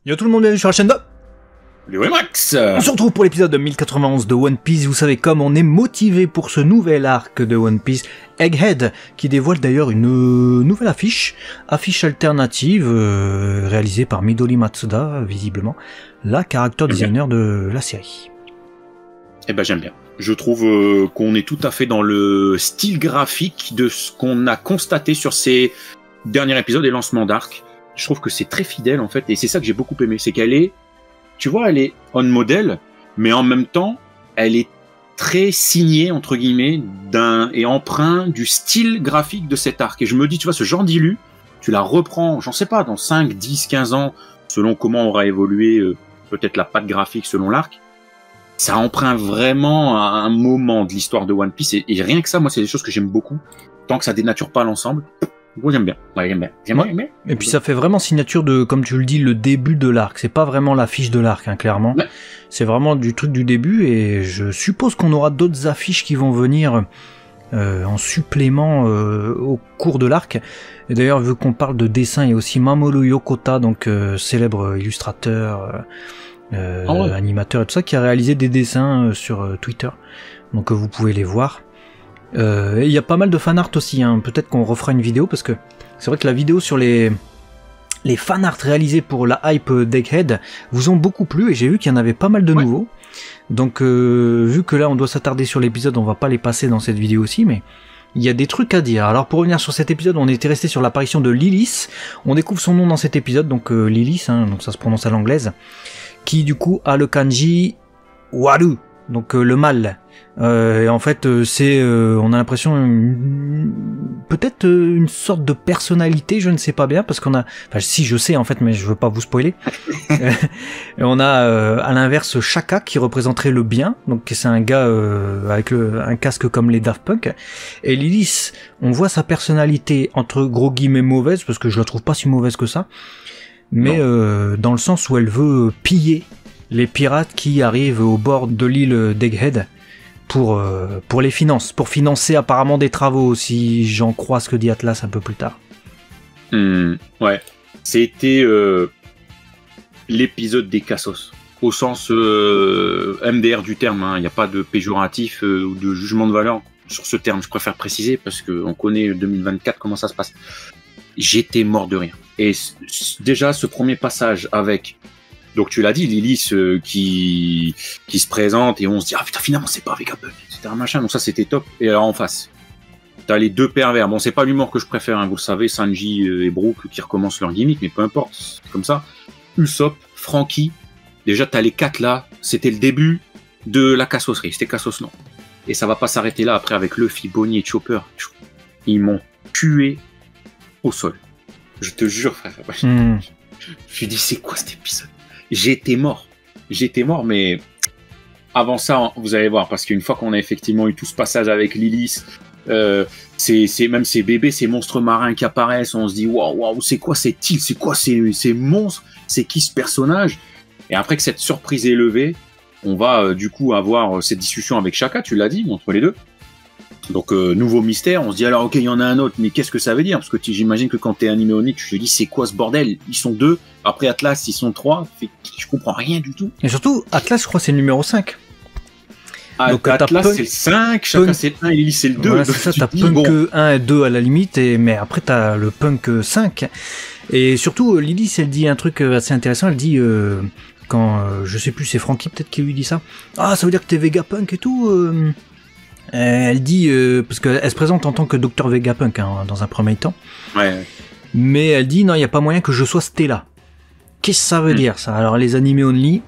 Yo tout le monde, bienvenue sur la chaîne de Max. On se retrouve pour l'épisode 1091 de One Piece. Vous savez comme on est motivé pour ce nouvel arc de One Piece, Egghead, qui dévoile d'ailleurs une nouvelle affiche alternative réalisée par Midori Matsuda, visiblement la character designer de la série. Eh ben j'aime bien. Je trouve qu'on est tout à fait dans le style graphique de ce qu'on a constaté sur ces derniers épisodes et lancements d'arc. Je trouve que c'est très fidèle en fait, et c'est ça que j'ai beaucoup aimé, c'est qu'elle est, tu vois, elle est on model, mais en même temps, elle est très signée entre guillemets et emprunt du style graphique de cet arc. Et je me dis, tu vois, ce genre d'illu, tu la reprends, j'en sais pas, dans 5, 10, 15 ans, selon comment aura évolué peut-être la patte graphique selon l'arc. Ça emprunte vraiment à un moment de l'histoire de One Piece, et rien que ça, moi, c'est des choses que j'aime beaucoup. Tant que ça dénature pas l'ensemble, moi j'aime bien. Ouais, j'aime bien. Et puis ça fait vraiment signature de, comme tu le dis, le début de l'arc. C'est pas vraiment l'affiche de l'arc, hein, clairement. Ouais. C'est vraiment du truc du début, et je suppose qu'on aura d'autres affiches qui vont venir en supplément au cours de l'arc. Et d'ailleurs, vu qu'on parle de dessin, il y a aussi Mamoru Yokota, donc célèbre illustrateur, animateur et tout ça, qui a réalisé des dessins sur Twitter. Donc vous pouvez les voir. Et il y a pas mal de fanart aussi, hein. Peut-être qu'on refera une vidéo, parce que c'est vrai que la vidéo sur les fanarts réalisés pour la hype d'Egghead vous ont beaucoup plu, et j'ai vu qu'il y en avait pas mal de nouveaux. Donc vu que là on doit s'attarder sur l'épisode, on va pas les passer dans cette vidéo aussi, mais il y a des trucs à dire. Alors pour revenir sur cet épisode, on était resté sur l'apparition de Lilith. On découvre son nom dans cet épisode, donc Lilith, hein, donc ça se prononce à l'anglaise, qui du coup a le kanji Waru, donc le mal. Et en fait, on a l'impression peut-être une sorte de personnalité, je ne sais pas bien, parce qu'on a, enfin si je sais en fait, mais je veux pas vous spoiler. Et on a à l'inverse Shaka qui représenterait le bien, donc c'est un gars avec un casque comme les Daft Punk. Et Lilith, on voit sa personnalité entre gros guillemets mauvaise, parce que je la trouve pas si mauvaise que ça, mais dans le sens où elle veut piller les pirates qui arrivent au bord de l'île d'Egghead pour les finances, pour financer apparemment des travaux, si j'en crois ce que dit Atlas un peu plus tard. Ouais, c'était l'épisode des Cassos, au sens MDR du terme, hein. Il n'y a pas de péjoratif ou de jugement de valeur sur ce terme, je préfère préciser, parce qu'on connaît 2024, comment ça se passe. J'étais mort de rire. Et déjà, ce premier passage avec... Donc tu l'as dit, Lilith qui se présente, et on se dit, ah putain, finalement c'est pas Vegapunk, c'était un machin, donc ça c'était top. Et alors en face, t'as les deux pervers. Bon, c'est pas l'humour que je préfère, hein, vous le savez, Sanji et Brook qui recommencent leur gimmick, mais peu importe, c'est comme ça. Usopp, Franky, déjà t'as les quatre là, c'était le début de la cassosserie, c'était Cassos non. Et ça va pas s'arrêter là, après avec Luffy, Bonnie et Chopper, ils m'ont tué au sol. Je te jure, frère. Je me suis dit, c'est quoi cet épisode? J'étais mort, mais avant ça, vous allez voir, parce qu'une fois qu'on a effectivement eu tout ce passage avec Lilith, c'est même ces bébés, ces monstres marins qui apparaissent, on se dit waouh, c'est quoi cette île, c'est quoi ces monstres, c'est qui ce personnage? Et après que cette surprise est levée, on va du coup avoir cette discussion avec Shaka, tu l'as dit, entre les deux. Donc nouveau mystère, on se dit alors ok, il y en a un autre, mais qu'est-ce que ça veut dire? Parce que j'imagine que quand t'es animé Onyx, tu te dis c'est quoi ce bordel? Ils sont deux, après Atlas ils sont trois, je comprends rien du tout. Et surtout Atlas, je crois c'est le numéro 5. Donc Atlas c'est le 5, Shaka c'est le 1 et Lily c'est le 2. Voilà, c'est ça, t'as Punk 1 et 2 à la limite, mais après t'as le Punk 5. Et surtout Lily, elle dit un truc assez intéressant, elle dit quand je sais plus, c'est Franky peut-être qui lui dit ça. Ah, ça veut dire que t'es Vegapunk et tout. Elle dit, parce qu'elle se présente en tant que Dr Vegapunk, hein, dans un premier temps. Ouais. Mais elle dit, non, il n'y a pas moyen que je sois Stella. Qu'est-ce que ça veut dire, ça? Alors, les animés only,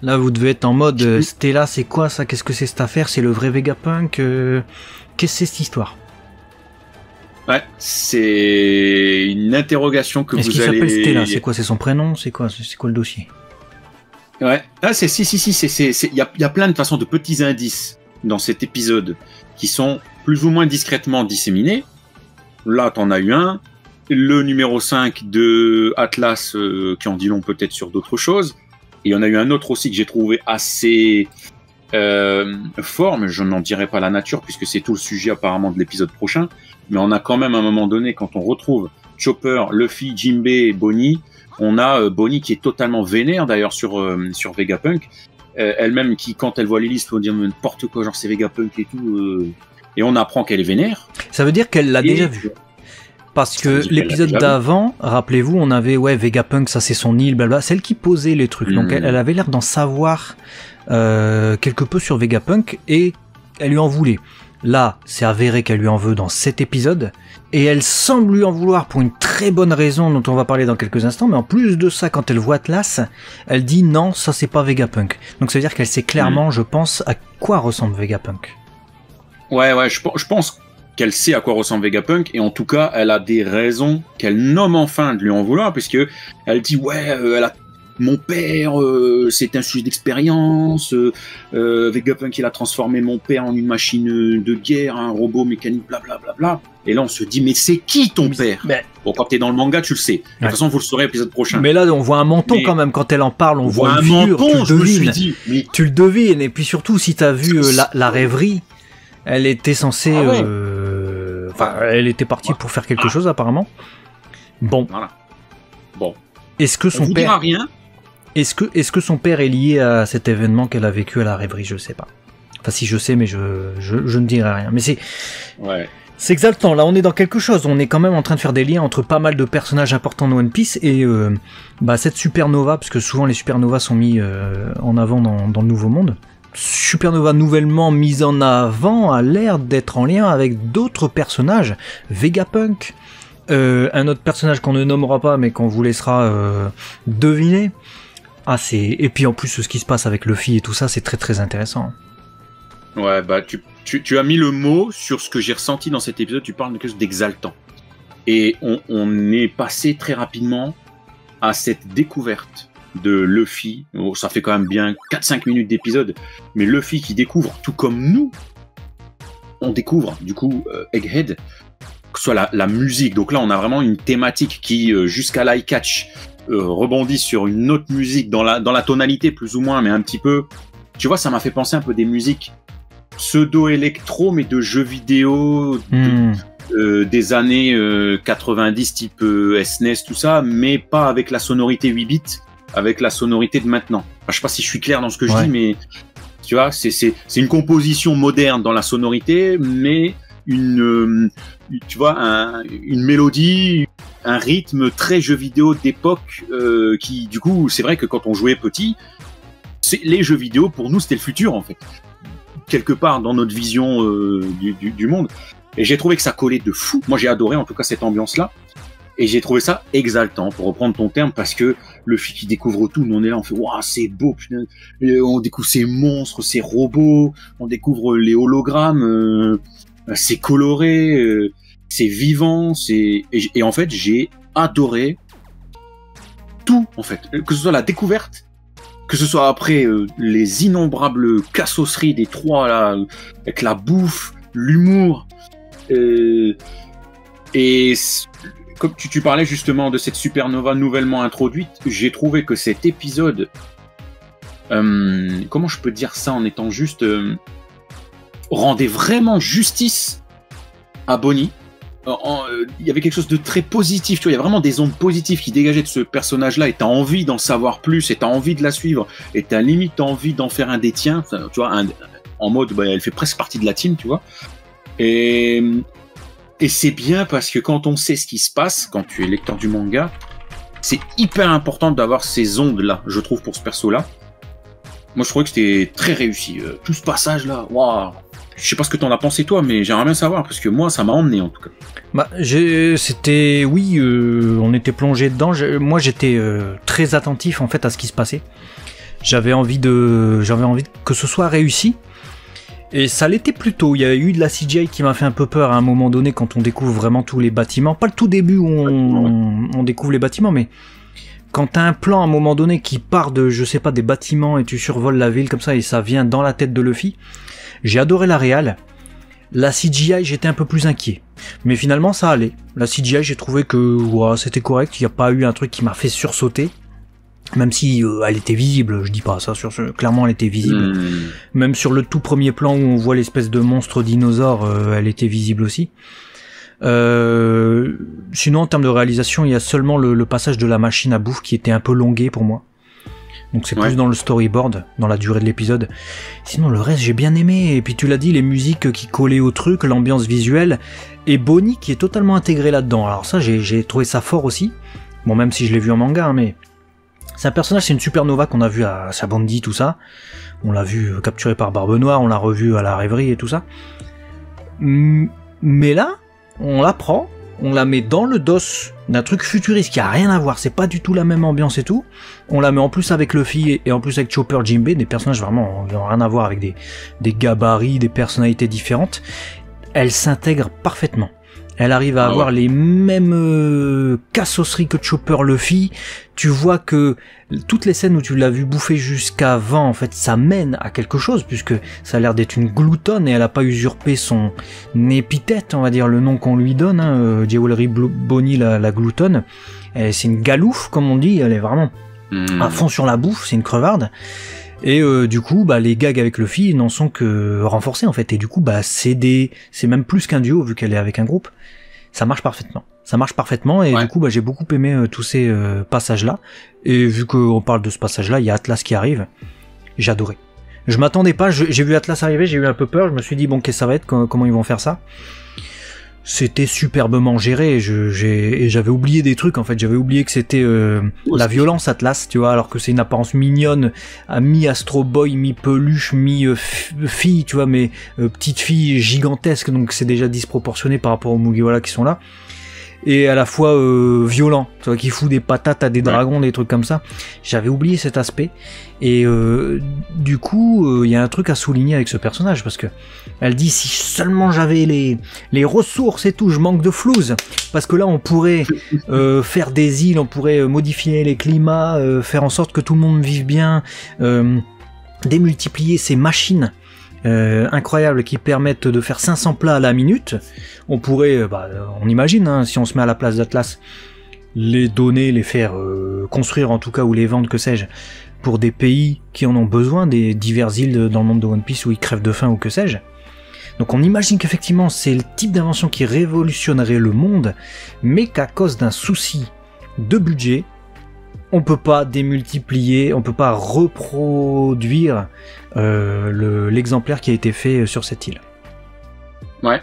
là, vous devez être en mode, Stella, c'est quoi ça? Qu'est-ce que c'est cette affaire? C'est le vrai Vegapunk? Qu'est-ce que c'est cette histoire? Ouais, c'est une interrogation que Est-ce vous qu'il allez... s'appelle Stella? C'est quoi? C'est son prénom? C'est quoi le dossier? Ouais. Ah, il y a plein de façons de petits indices dans cet épisode qui sont plus ou moins discrètement disséminés. Là, t'en as eu un. Le numéro 5 de Atlas qui en dit long peut-être sur d'autres choses. Et il y en a eu un autre aussi que j'ai trouvé assez fort, mais je n'en dirai pas la nature puisque c'est tout le sujet apparemment de l'épisode prochain. Mais on a quand même à un moment donné, quand on retrouve Chopper, Luffy, Jinbei et Bonnie, On a Bonnie qui est totalement vénère d'ailleurs sur Vegapunk. Elle-même qui, quand elle voit Lilith, faut dire n'importe quoi, genre c'est Vegapunk et tout. Et on apprend qu'elle est vénère. Ça veut dire qu'elle l'a déjà vu. Parce que l'épisode d'avant, rappelez-vous, on avait Vegapunk, ça c'est son île, blabla. Celle qui posait les trucs. Donc elle avait l'air d'en savoir quelque peu sur Vegapunk et elle lui en voulait. Là, c'est avéré qu'elle lui en veut dans cet épisode, et elle semble lui en vouloir pour une très bonne raison dont on va parler dans quelques instants, mais en plus de ça, quand elle voit Atlas, elle dit non, ça c'est pas Vegapunk. Donc ça veut dire qu'elle sait clairement, je pense, à quoi ressemble Vegapunk. Ouais, je pense qu'elle sait à quoi ressemble Vegapunk, et en tout cas, elle a des raisons qu'elle nomme enfin de lui en vouloir, puisque elle dit, elle a mon père, c'est un sujet d'expérience. Vegapunk, il a transformé mon père en une machine de guerre, un robot mécanique, blablabla. Et là, on se dit, mais c'est qui ton père ? Bon, quand t'es dans le manga, tu le sais. De toute façon, vous le saurez à l'épisode prochain. Mais là, on voit un menton quand même. Quand elle en parle, on voit une figure. Menton, je me suis dit. Mais... Tu le devines. Et puis surtout, si t'as vu la rêverie, elle était censée... elle était partie pour faire quelque chose, apparemment. Bon. Voilà. Bon. Est-ce que son père... rien. Est-ce que son père est lié à cet événement qu'elle a vécu à la rêverie ? Je sais pas. Enfin, si je sais, mais je ne dirai rien. Mais c'est... Ouais. C'est exaltant, là on est dans quelque chose, on est quand même en train de faire des liens entre pas mal de personnages importants de One Piece et cette supernova, parce que souvent les supernovas sont mis en avant dans le Nouveau Monde. Supernova nouvellement mise en avant a l'air d'être en lien avec d'autres personnages, Vegapunk, un autre personnage qu'on ne nommera pas mais qu'on vous laissera deviner. Et puis en plus ce qui se passe avec Luffy et tout ça, c'est très très intéressant. Ouais, tu as mis le mot sur ce que j'ai ressenti dans cet épisode, tu parles de quelque chose d'exaltant. Et on est passé très rapidement à cette découverte de Luffy. Ça fait quand même bien 4-5 minutes d'épisode, mais Luffy qui découvre, tout comme nous, on découvre du coup Egghead, que ce soit la musique. Donc là, on a vraiment une thématique qui, jusqu'à l'eye catch, rebondit sur une autre musique dans la tonalité plus ou moins, mais un petit peu... Tu vois, ça m'a fait penser un peu des musiques pseudo-électro, mais de jeux vidéo des années 90, type SNES, tout ça, mais pas avec la sonorité 8 bits, avec la sonorité de maintenant. Enfin, je sais pas si je suis clair dans ce que je dis, mais tu vois, c'est une composition moderne dans la sonorité, mais une mélodie, un rythme très jeu vidéo d'époque qui, du coup, c'est vrai que quand on jouait petit, les jeux vidéo, pour nous, c'était le futur, en fait. Quelque part dans notre vision du monde. Et j'ai trouvé que ça collait de fou. Moi, j'ai adoré, en tout cas, cette ambiance-là. Et j'ai trouvé ça exaltant, pour reprendre ton terme, parce que le Luffy qui découvre tout, nous on est là, on fait « Waouh, c'est beau, putain !» On découvre ces monstres, ces robots, on découvre les hologrammes, c'est coloré, c'est vivant, et en fait, j'ai adoré tout, en fait. Que ce soit la découverte, que ce soit après les innombrables cassosseries des trois, là, avec la bouffe, l'humour, et comme tu parlais justement de cette supernova nouvellement introduite, j'ai trouvé que cet épisode, comment je peux dire ça en étant juste, rendait vraiment justice à Bonnie. Il y avait quelque chose de très positif, tu vois, il y a vraiment des ondes positives qui dégageaient de ce personnage-là, et t'as envie d'en savoir plus, et t'as envie de la suivre, et t'as limite envie d'en faire un des tiens, tu vois, en mode, elle fait presque partie de la team, tu vois. Et c'est bien parce que quand on sait ce qui se passe, quand tu es lecteur du manga, c'est hyper important d'avoir ces ondes-là, je trouve, pour ce perso-là. Moi, je trouvais que c'était très réussi. Tout ce passage-là, waouh! Je sais pas ce que t'en as pensé toi, mais j'aimerais bien savoir, parce que moi, ça m'a emmené, en tout cas. On était plongé dedans. Moi, j'étais très attentif, en fait, à ce qui se passait. J'avais envie que ce soit réussi. Et ça l'était plutôt. Il y a eu de la CGI qui m'a fait un peu peur à un moment donné quand on découvre vraiment tous les bâtiments. Pas le tout début où on découvre les bâtiments, mais quand t'as un plan à un moment donné qui part de, je sais pas, des bâtiments et tu survoles la ville comme ça et ça vient dans la tête de Luffy. J'ai adoré la réal. La CGI, j'étais un peu plus inquiet. Mais finalement, ça allait. La CGI, j'ai trouvé que c'était correct. Il n'y a pas eu un truc qui m'a fait sursauter. Même si elle était visible, je dis pas ça, clairement elle était visible. Même sur le tout premier plan où on voit l'espèce de monstre dinosaure, elle était visible aussi. Sinon, en termes de réalisation, il y a seulement le passage de la machine à bouffe qui était un peu longué pour moi. Donc c'est plus dans le storyboard, dans la durée de l'épisode. Sinon, le reste, j'ai bien aimé. Et puis tu l'as dit, les musiques qui collaient au truc, l'ambiance visuelle, et Bonnie qui est totalement intégré là-dedans. Alors ça, j'ai trouvé ça fort aussi. Bon, même si je l'ai vu en manga, hein, mais c'est un personnage, c'est une supernova qu'on a vu à Sabondi, tout ça. On l'a vu capturé par Barbe Noire, on l'a revu à la rêverie et tout ça. Mais là, on la prend, on la met dans le dos d'un truc futuriste qui a rien à voir, c'est pas du tout la même ambiance et tout. On la met en plus avec Luffy et en plus avec Chopper, Jinbe, des personnages vraiment qui n'ont rien à voir, avec des gabarits, des personnalités différentes. Elle s'intègre parfaitement. Elle arrive à avoir les mêmes cassosseries que Chopper, Luffy. Tu vois que toutes les scènes où tu l'as vu bouffer jusqu'avant, en fait, ça mène à quelque chose, puisque ça a l'air d'être une gloutonne et elle a pas usurpé son épithète, on va dire, le nom qu'on lui donne, hein, Jewelry Bonnie la gloutonne. C'est une galouffe, comme on dit, elle est vraiment à fond sur la bouffe, c'est une crevarde. Et du coup, les gags avec Luffy n'en sont que renforcés en fait. Et du coup, c'est même plus qu'un duo vu qu'elle est avec un groupe. Ça marche parfaitement. Et du coup, j'ai beaucoup aimé tous ces passages-là. Et vu qu'on parle de ce passage-là, il y a Atlas qui arrive. J'ai adoré. Je m'attendais pas. J'ai vu Atlas arriver, j'ai eu un peu peur. Je me suis dit bon, qu'est-ce que ça va être, comment ils vont faire ça. C'était superbement géré, et j'avais oublié des trucs en fait, j'avais oublié que c'était la violence Atlas, tu vois, alors que c'est une apparence mignonne, mi-Astro Boy, mi-peluche, mi-fille, tu vois, mais petite fille gigantesque, donc c'est déjà disproportionné par rapport aux Mugiwara qui sont là. Et à la fois violent, tu vois, qui fout des patates à des dragons, des trucs comme ça. J'avais oublié cet aspect. Et du coup, il y a un truc à souligner avec ce personnage, parce que elle dit si seulement j'avais les ressources et tout, je manque de flouze. Parce que là, on pourrait faire des îles, on pourrait modifier les climats, faire en sorte que tout le monde vive bien, démultiplier ces machines incroyables qui permettent de faire 500 plats à la minute. On pourrait, on imagine, hein, si on se met à la place d'Atlas, les donner, les faire construire en tout cas, ou les vendre, que sais-je, pour des pays qui en ont besoin, des diverses îles dans le monde de One Piece où ils crèvent de faim ou que sais-je. Donc on imagine qu'effectivement c'est le type d'invention qui révolutionnerait le monde, mais qu'à cause d'un souci de budget, on peut pas démultiplier, on peut pas reproduire l'exemplaire qui a été fait sur cette île. Ouais,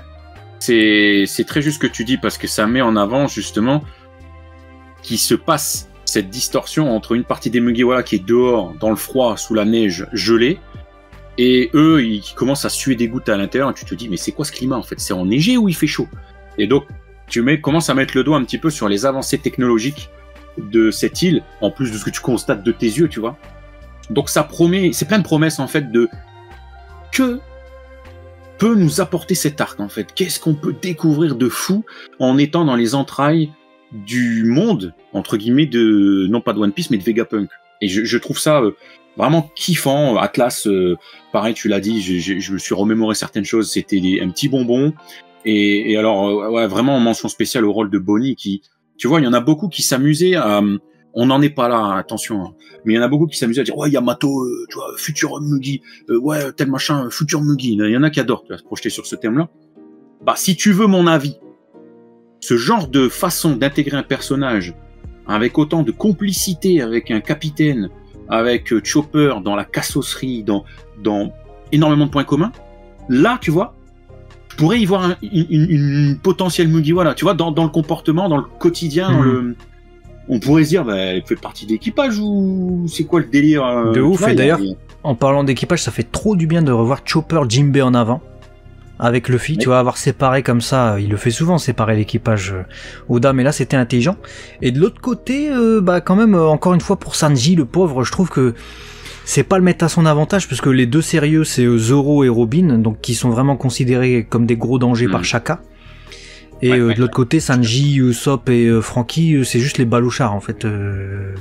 c'est très juste ce que tu dis, parce que ça met en avant justement qu'il se passe cette distorsion entre une partie des Mugiwara qui est dehors, dans le froid, sous la neige, gelée, et eux, ils commencent à suer des gouttes à l'intérieur, et tu te dis, mais c'est quoi ce climat en fait? C'est enneigé ou il fait chaud? Et donc, tu commences à mettre le doigt un petit peu sur les avancées technologiques de cette île, en plus de ce que tu constates de tes yeux, tu vois. Donc ça promet, c'est plein de promesses en fait de que peut nous apporter cet arc en fait. Qu'est-ce qu'on peut découvrir de fou en étant dans les entrailles du monde, entre guillemets, de, non pas de One Piece, mais de Vegapunk. Et je trouve ça vraiment kiffant. Atlas, pareil, tu l'as dit, je me suis remémoré certaines choses, c'était un petit bonbon. Et alors, ouais, vraiment en mention spéciale au rôle de Bonnie, qui, tu vois, il y en a beaucoup qui s'amusaient à... On n'en est pas là, attention, hein, mais il y en a beaucoup qui s'amusaient à dire, ouais, Yamato, tu vois, futur Mugi, ouais, tel machin, futur Mugi. Il y en a qui adorent, tu vois, se projeter sur ce thème-là. Bah, si tu veux mon avis, ce genre de façon d'intégrer un personnage avec autant de complicité avec un capitaine, avec Chopper dans la cassosserie, dans énormément de points communs, là, tu vois, je pourrais y voir une potentielle Mugiwara, tu vois, dans le comportement, dans le quotidien, dans le... On pourrait se dire, bah, elle fait partie de l'équipage ou c'est quoi le délire de ouf, vois, et d'ailleurs, en parlant d'équipage, ça fait trop du bien de revoir Chopper, Jinbe en avant, avec Luffy, tu vois, avoir séparé comme ça, il le fait souvent, séparer l'équipage Oda, mais là c'était intelligent. Et de l'autre côté, bah quand même, encore une fois pour Sanji, le pauvre, je trouve que c'est pas le mettre à son avantage, parce que les deux sérieux, c'est Zoro et Robin, donc qui sont vraiment considérés comme des gros dangers par Shaka. Et de l'autre côté, Sanji, Usopp et Franky, c'est juste les balochards en fait, de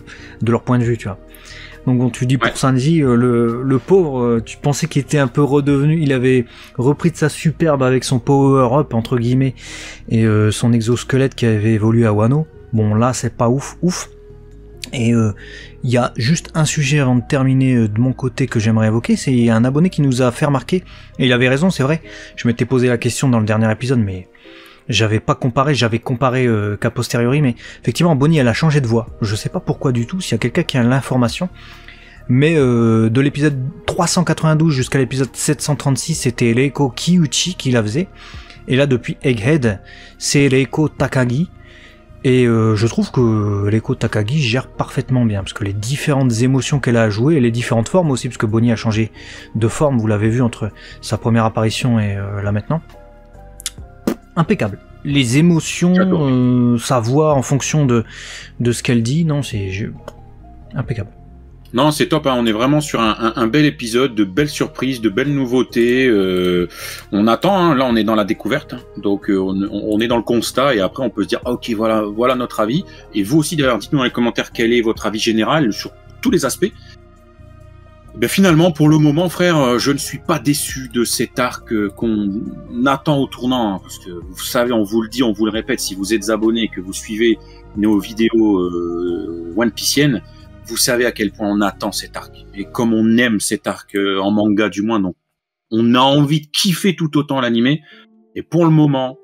leur point de vue, tu vois. Donc bon, tu dis pour Sanji, le pauvre, tu pensais qu'il était un peu redevenu, il avait repris de sa superbe avec son power-up entre guillemets, et son exosquelette qui avait évolué à Wano. Bon là, c'est pas ouf. Et il y a juste un sujet avant de terminer de mon côté que j'aimerais évoquer, c'est un abonné qui nous a fait remarquer, et il avait raison, c'est vrai, je m'étais posé la question dans le dernier épisode, mais j'avais comparé qu'a posteriori, mais effectivement Bonnie elle a changé de voix. Je sais pas pourquoi du tout, s'il y a quelqu'un qui a l'information. Mais de l'épisode 392 jusqu'à l'épisode 736, c'était Reiko Kiyuchi qui la faisait. Et là depuis Egghead, c'est Reiko Takagi. Et je trouve que Reiko Takagi gère parfaitement bien, parce que les différentes émotions qu'elle a à jouer, et les différentes formes aussi, parce que Bonnie a changé de forme, vous l'avez vu entre sa première apparition et là maintenant. Impeccable. Les émotions, sa voix en fonction de ce qu'elle dit, non, c'est impeccable. Non, c'est top, hein. On est vraiment sur un bel épisode, de belles surprises, de belles nouveautés. On attend, hein. Là on est dans la découverte, hein. Donc on est dans le constat et après on peut se dire ok, voilà notre avis. Et vous aussi d'ailleurs, dites-nous dans les commentaires quel est votre avis général sur tous les aspects. Ben finalement, pour le moment, frère, je ne suis pas déçu de cet arc qu'on attend au tournant, hein, parce que vous savez, on vous le dit, on vous le répète, si vous êtes abonné et que vous suivez nos vidéos One Pieciennes, vous savez à quel point on attend cet arc. Et comme on aime cet arc en manga du moins, donc on a envie de kiffer tout autant l'animé. Et pour le moment,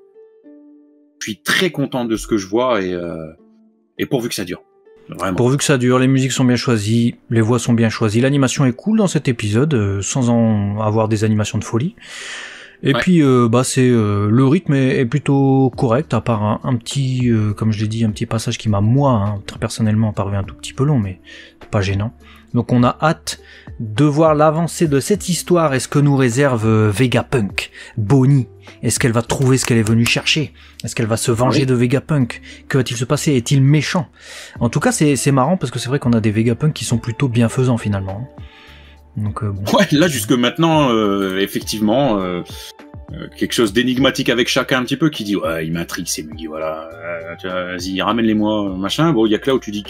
je suis très content de ce que je vois et pourvu que ça dure. Vraiment. Pourvu que ça dure, les musiques sont bien choisies, les voix sont bien choisies, l'animation est cool dans cet épisode, sans en avoir des animations de folie. Et puis c'est le rythme est plutôt correct, à part un petit, comme je l'ai dit, un petit passage qui m'a très personnellement paru un tout petit peu long, mais pas gênant. Donc on a hâte de voir l'avancée de cette histoire. Est-ce que nous réserve Vegapunk, Bonnie? Est-ce qu'elle va trouver ce qu'elle est venue chercher? Est-ce qu'elle va se venger de Vegapunk? Que va-t-il se passer? Est-il méchant? En tout cas, c'est marrant parce que c'est vrai qu'on a des Vegapunk qui sont plutôt bienfaisants finalement. Donc, bon. Ouais, là jusque maintenant, effectivement, quelque chose d'énigmatique avec chacun un petit peu qui dit ouais, il m'intrigue c'est Mugi, voilà, vas-y ramène-les-moi, machin. Bon, il y a que là où tu dis que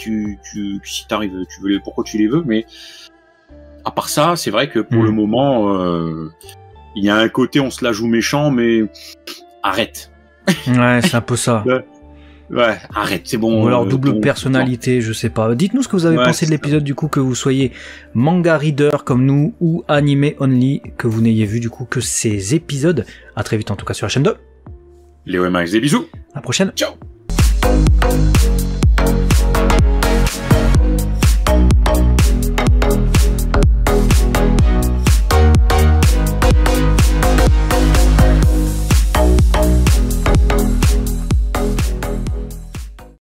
si t'arrives, tu veux pourquoi tu les veux, mais à part ça, c'est vrai que pour le moment, il y a un côté on se la joue méchant, mais arrête. Ouais, c'est un peu ça. Ouais, arrête, c'est bon. Ou alors double personnalité, je sais pas. Dites-nous ce que vous avez pensé de l'épisode du coup, que vous soyez manga reader comme nous ou animé only, que vous n'ayez vu du coup que ces épisodes. À très vite en tout cas sur la chaîne 2. Léo et Max, des bisous. À la prochaine. Ciao.